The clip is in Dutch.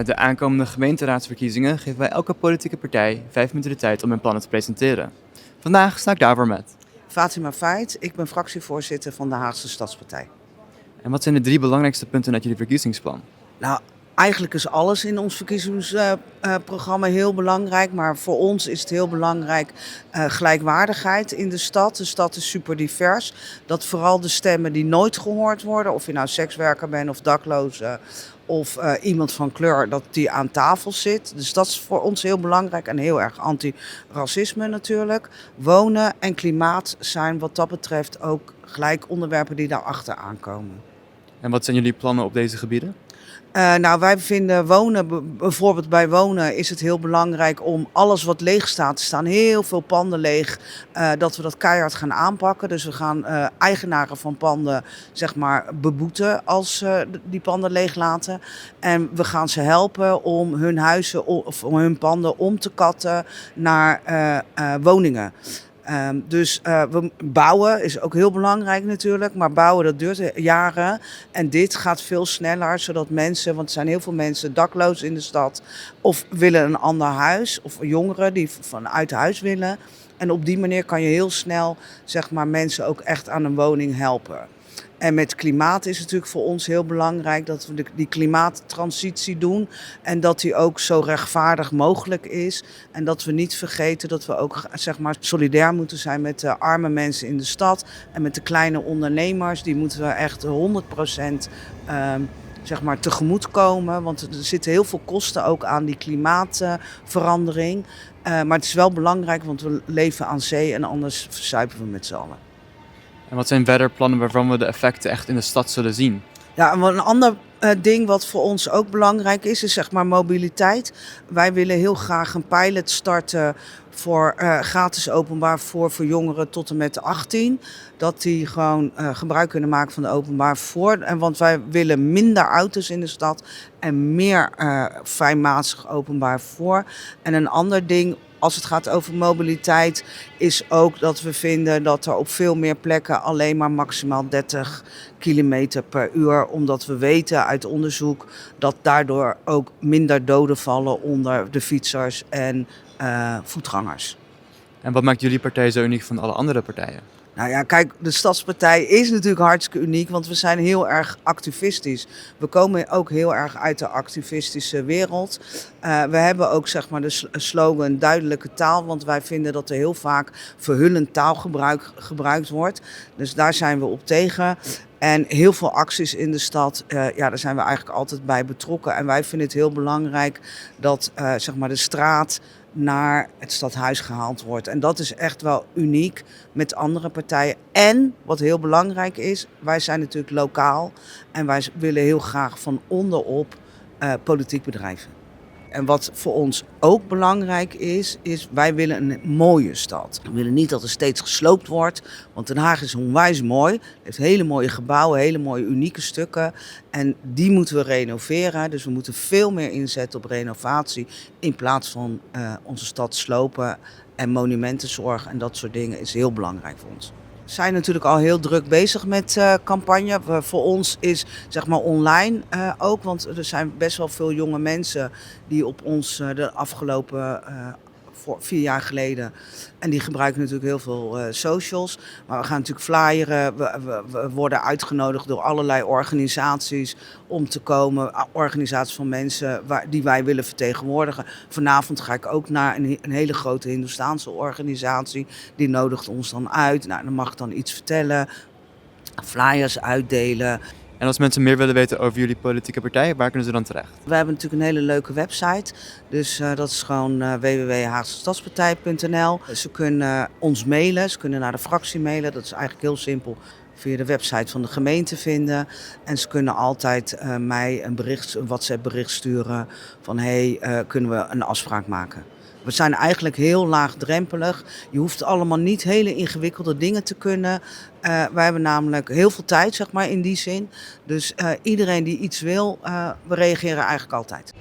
Met de aankomende gemeenteraadsverkiezingen geven wij elke politieke partij 5 minuten de tijd om hun plannen te presenteren. Vandaag sta ik daarvoor met. Fatima Feit, ik ben fractievoorzitter van de Haagse Stadspartij. En wat zijn de 3 belangrijkste punten uit jullie verkiezingsplan? Nou, eigenlijk is alles in ons verkiezingsprogramma heel belangrijk, maar voor ons is het heel belangrijk gelijkwaardigheid in de stad. De stad is super divers. Dat vooral de stemmen die nooit gehoord worden, of je nou sekswerker bent of dakloze of iemand van kleur, dat die aan tafel zit. Dus dat is voor ons heel belangrijk en heel erg anti-racisme natuurlijk. Wonen en klimaat zijn wat dat betreft ook gelijk onderwerpen die daarachter aankomen. En wat zijn jullie plannen op deze gebieden? Nou, wij vinden wonen, bijvoorbeeld bij wonen is het heel belangrijk om alles wat leeg staat, er staan heel veel panden leeg, dat we dat keihard gaan aanpakken. Dus we gaan eigenaren van panden zeg maar beboeten als die panden leeg laten. En we gaan ze helpen om hun huizen of om hun panden om te katten naar woningen. Dus we bouwen is ook heel belangrijk natuurlijk, maar bouwen dat duurt jaren en dit gaat veel sneller zodat mensen, want er zijn heel veel mensen dakloos in de stad of willen een ander huis of jongeren die vanuit huis willen en op die manier kan je heel snel zeg maar mensen ook echt aan een woning helpen. En met klimaat is het natuurlijk voor ons heel belangrijk dat we die klimaattransitie doen. En dat die ook zo rechtvaardig mogelijk is. En dat we niet vergeten dat we ook zeg maar, solidair moeten zijn met de arme mensen in de stad. En met de kleine ondernemers. Die moeten we echt 100% zeg maar, tegemoetkomen. Want er zitten heel veel kosten ook aan die klimaatverandering. Maar het is wel belangrijk, want we leven aan zee en anders verzuipen we met z'n allen. En wat zijn verder plannen waarvan we de effecten echt in de stad zullen zien? Ja, en een ander ding wat voor ons ook belangrijk is zeg maar mobiliteit. Wij willen heel graag een pilot starten voor gratis openbaar vervoer voor jongeren tot en met de 18. Dat die gewoon gebruik kunnen maken van de openbaar vervoer. En want wij willen minder auto's in de stad en meer fijnmazig openbaar vervoer. En een ander ding, als het gaat over mobiliteit, is ook dat we vinden dat er op veel meer plekken alleen maar maximaal 30 kilometer per uur. Omdat we weten uit onderzoek dat daardoor ook minder doden vallen onder de fietsers en voetgangers. En wat maakt jullie partij zo uniek van alle andere partijen? Nou ja, kijk, de Stadspartij is natuurlijk hartstikke uniek, want we zijn heel erg activistisch. We komen ook heel erg uit de activistische wereld. We hebben ook zeg maar de slogan duidelijke taal, want wij vinden dat er heel vaak verhullend taalgebruik gebruikt wordt. Dus daar zijn we op tegen. En heel veel acties in de stad, ja, daar zijn we eigenlijk altijd bij betrokken. En wij vinden het heel belangrijk dat zeg maar de straat naar het stadhuis gehaald wordt. En dat is echt wel uniek met andere partijen. En wat heel belangrijk is, wij zijn natuurlijk lokaal en wij willen heel graag van onderop politiek bedrijven. En wat voor ons ook belangrijk is wij willen een mooie stad. We willen niet dat er steeds gesloopt wordt, want Den Haag is onwijs mooi. Het heeft hele mooie gebouwen, hele mooie unieke stukken. En die moeten we renoveren. Dus we moeten veel meer inzetten op renovatie in plaats van onze stad slopen. En monumentenzorg en dat soort dingen is heel belangrijk voor ons. We zijn natuurlijk al heel druk bezig met campagne. Voor ons is zeg maar online ook, want er zijn best wel veel jonge mensen die op ons de afgelopen 4 jaar geleden. En die gebruiken natuurlijk heel veel socials. Maar we gaan natuurlijk flyeren. We worden uitgenodigd door allerlei organisaties om te komen. Organisaties van mensen die wij willen vertegenwoordigen. Vanavond ga ik ook naar een hele grote Hindoestaanse organisatie. Die nodigt ons dan uit. Nou, dan mag ik dan iets vertellen. Flyers uitdelen. En als mensen meer willen weten over jullie politieke partij, waar kunnen ze dan terecht? We hebben natuurlijk een hele leuke website. Dus dat is gewoon www.haagse-stadspartij.nl. Ze kunnen ons mailen, ze kunnen naar de fractie mailen. Dat is eigenlijk heel simpel via de website van de gemeente vinden. En ze kunnen altijd mij een WhatsApp bericht sturen van kunnen we een afspraak maken. We zijn eigenlijk heel laagdrempelig. Je hoeft allemaal niet hele ingewikkelde dingen te kunnen. Wij hebben namelijk heel veel tijd, zeg maar, in die zin. Dus iedereen die iets wil, we reageren eigenlijk altijd.